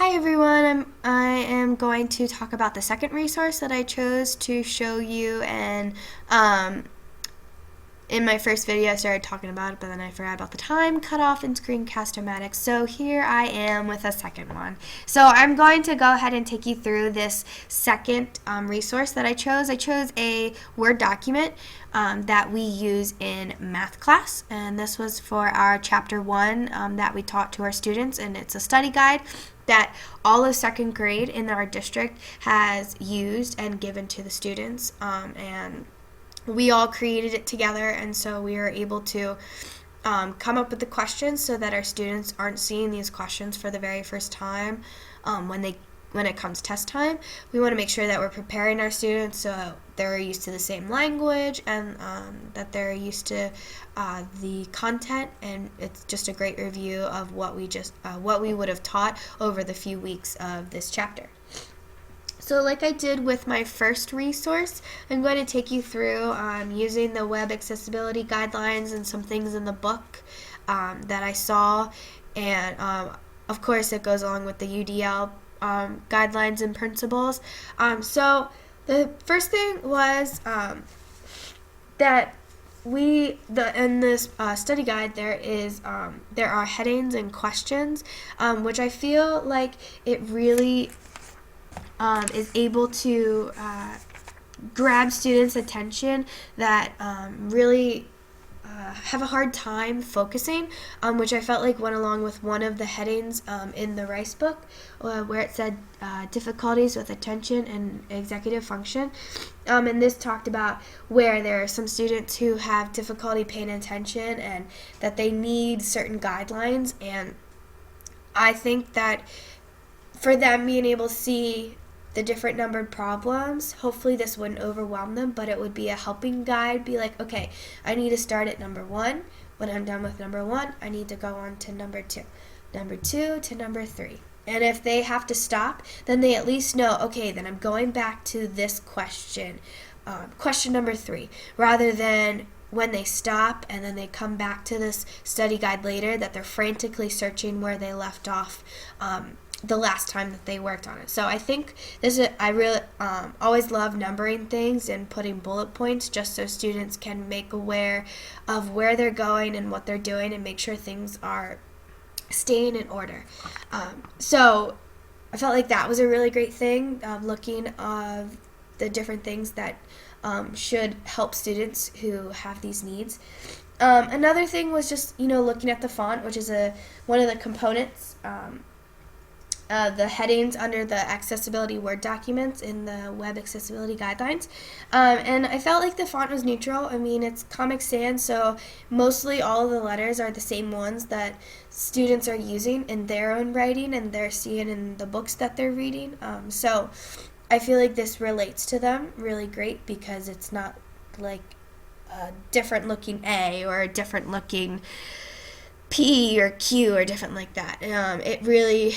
Hi everyone, I am going to talk about the second resource that I chose to show you, and in my first video I started talking about it, but then I forgot about the time cutoff in Screencast-O-Matic. So here I am with a second one. So I'm going to go ahead and take you through this second resource that I chose. I chose a Word document that we use in math class, and this was for our chapter 1 that we taught to our students, and it's a study guide that all of second grade in our district has used and given to the students, and we all created it together, and so we are able to come up with the questions so that our students aren't seeing these questions for the very first time when it comes test time. We want to make sure that we're preparing our students so they're used to the same language, and that they're used to the content, and it's just a great review of what we would have taught over the few weeks of this chapter. So like I did with my first resource, I'm going to take you through using the web accessibility guidelines and some things in the book that I saw, and of course it goes along with the UDL guidelines and principles. So the first thing was that in this study guide there are headings and questions, which I feel like it really is able to grab students' attention that really have a hard time focusing, which I felt like went along with one of the headings in the Rice book, where it said difficulties with attention and executive function. And this talked about where there are some students who have difficulty paying attention and that they need certain guidelines, and I think that for them being able to see the different numbered problems, hopefully this wouldn't overwhelm them, but it would be a helping guide. Be like, okay, I need to start at number 1. When I'm done with number 1, I need to go on to number 2 to number 3. And if they have to stop, then they at least know, okay, then I'm going back to this question, question number 3, rather than when they stop and then they come back to this study guide later that they're frantically searching where they left off the last time that they worked on it. So I think I really always love numbering things and putting bullet points just so students can make aware of where they're going and what they're doing and make sure things are staying in order. So I felt like that was a really great thing, looking of the different things that should help students who have these needs. Another thing was just looking at the font, which is one of the components. The headings under the accessibility Word documents in the web accessibility guidelines, and I felt like the font was neutral. I mean, it's Comic Sans, so mostly all of the letters are the same ones that students are using in their own writing and they're seeing in the books that they're reading. So I feel like this relates to them really great because it's not like a different looking A or a different looking P or Q or different like that. It really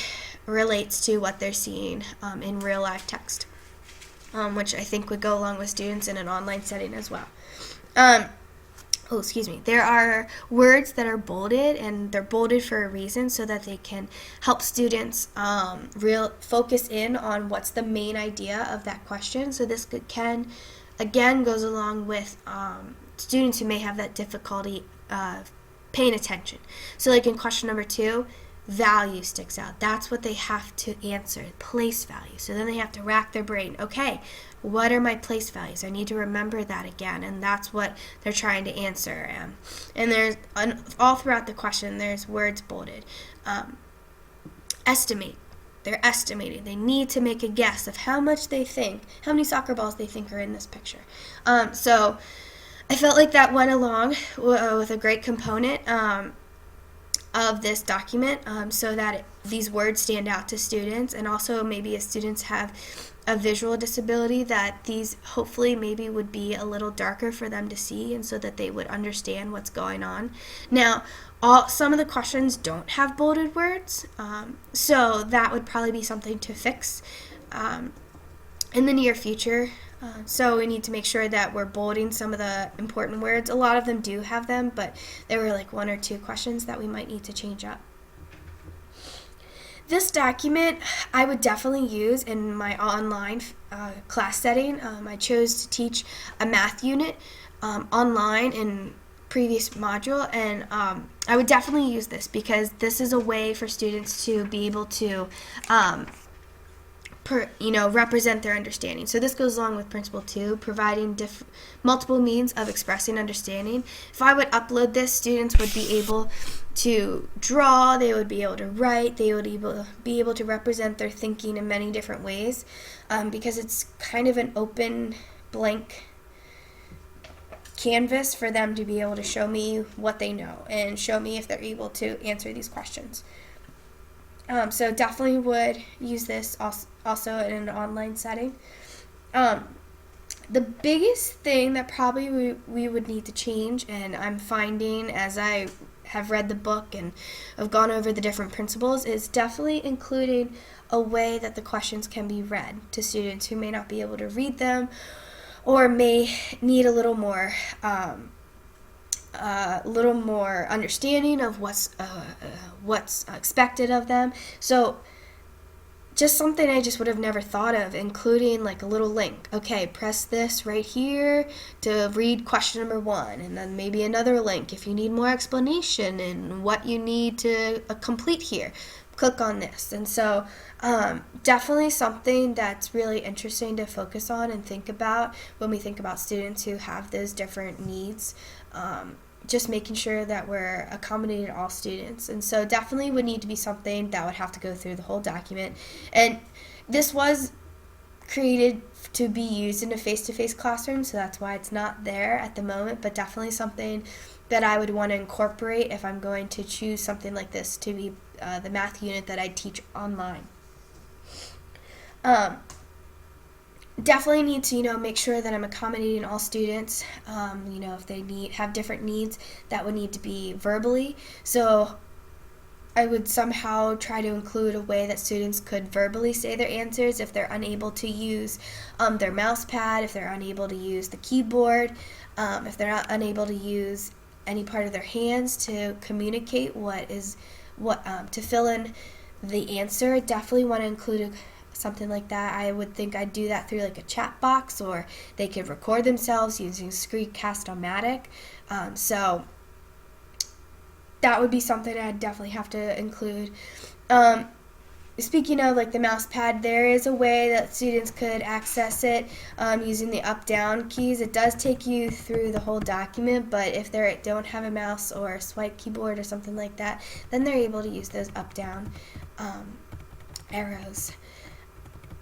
relates to what they're seeing in real life text, which I think would go along with students in an online setting as well. There are words that are bolded, and they're bolded for a reason so that they can help students focus in on what's the main idea of that question. So this goes along with students who may have that difficulty paying attention. So like in question number 2, value sticks out. That's what they have to answer, place value. So then they have to rack their brain. Okay, what are my place values? I need to remember that again, and that's what they're trying to answer. And there's all throughout the question, there's words bolded. Estimate. They're estimating. They need to make a guess of how many soccer balls they think are in this picture. So I felt like that went along with a great component of this document, so that these words stand out to students, and also maybe if students have a visual disability, that these hopefully maybe would be a little darker for them to see, and so that they would understand what's going on. Now, some of the questions don't have bolded words, so that would probably be something to fix in the near future. So we need to make sure that we're bolding some of the important words. A lot of them do have them, but there were like 1 or 2 questions that we might need to change up. This document I would definitely use in my online class setting. I chose to teach a math unit online in previous module, and I would definitely use this because this is a way for students to be able to represent their understanding. So this goes along with Principle 2, providing multiple means of expressing understanding. If I would upload this, students would be able to draw, they would be able to write, they would be able to represent their thinking in many different ways because it's kind of an open, blank canvas for them to be able to show me what they know and show me if they're able to answer these questions. So definitely would use this also in an online setting. The biggest thing that probably we would need to change, and I'm finding as I have read the book and have gone over the different principles, is definitely including a way that the questions can be read to students who may not be able to read them or may need a little more understanding of what's expected of them. So just something I just would have never thought of, including like a little link. Okay, press this right here to read question number 1, and then maybe another link if you need more explanation and what you need to complete here. Click on this. And so definitely something that's really interesting to focus on and think about when we think about students who have those different needs. Just making sure that we're accommodating all students. And so definitely would need to be something that would have to go through the whole document. And this was created to be used in a face-to-face classroom, so that's why it's not there at the moment, but definitely something that I would want to incorporate if I'm going to choose something like this to be the math unit that I teach online. Definitely need to make sure that I'm accommodating all students. If they have different needs, that would need to be verbally. So I would somehow try to include a way that students could verbally say their answers if they're unable to use their mouse pad, if they're unable to use the keyboard, if they're not unable to use any part of their hands to communicate to fill in the answer. Definitely want to include something like that. I would think I'd do that through like a chat box, or they could record themselves using Screencast-O-Matic. So that would be something I'd definitely have to include. Speaking of like the mouse pad, there is a way that students could access it using the up-down keys. It does take you through the whole document, but if they don't have a mouse or a swipe keyboard or something like that, then they're able to use those up-down arrows.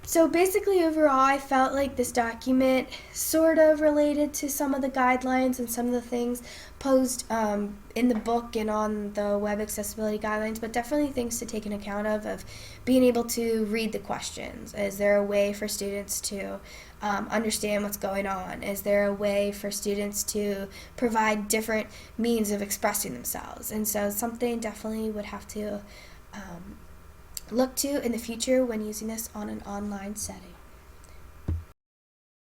So basically overall, I felt like this document sort of related to some of the guidelines and some of the things posed in the book and on the web accessibility guidelines, but definitely things to take into account of being able to read the questions. Is there a way for students to understand what's going on? Is there a way for students to provide different means of expressing themselves? And so something definitely would have to look to in the future when using this on an online setting.